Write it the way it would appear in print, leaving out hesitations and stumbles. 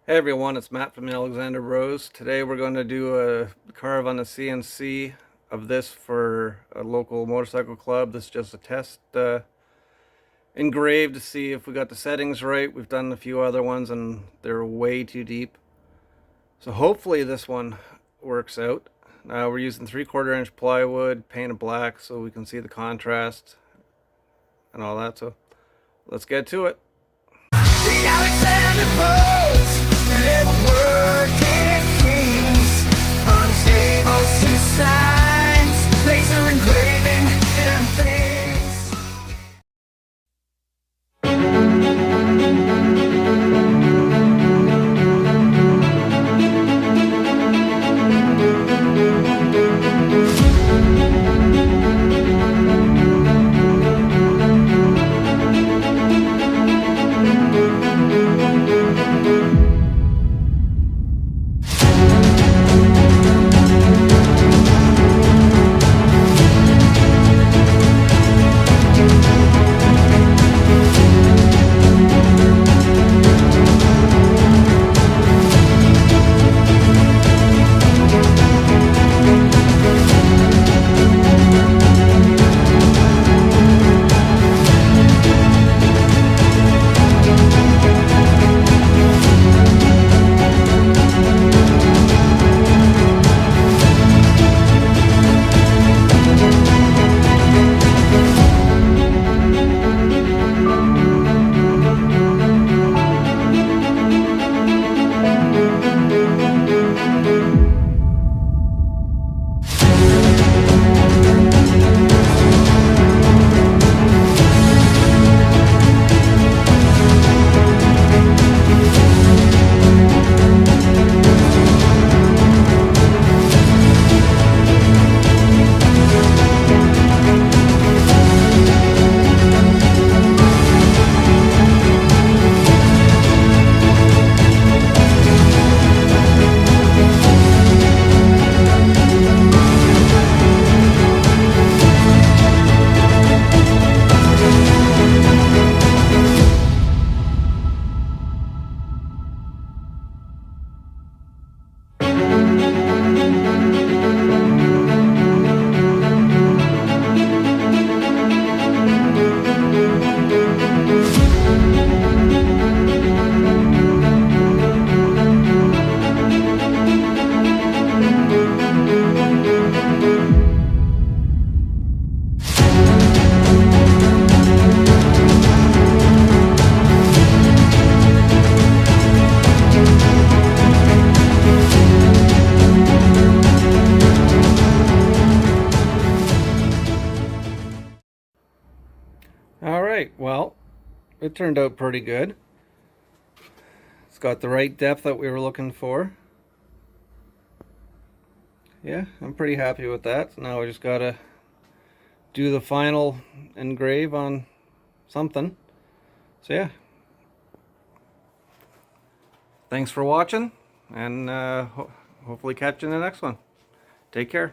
Hey everyone, it's Matt from Alexander Bros. Today we're going to do a carve on the CNC of this for a local motorcycle club. This is just a test engrave to see if we got the settings right. We've done a few other ones and they're way too deep. So hopefully this one works out. Now we're using 3/4 inch plywood, painted black so we can see the contrast and all that. So let's get to it. The Alexander Bros Woodworking kings, unstable to signs, laser engraving and things. Alright, well, it turned out pretty good. It's got the right depth that we were looking for. Yeah, I'm pretty happy with that. Now we just gotta do the final engrave on something. So yeah. Thanks for watching, and hopefully catch you in the next one. Take care.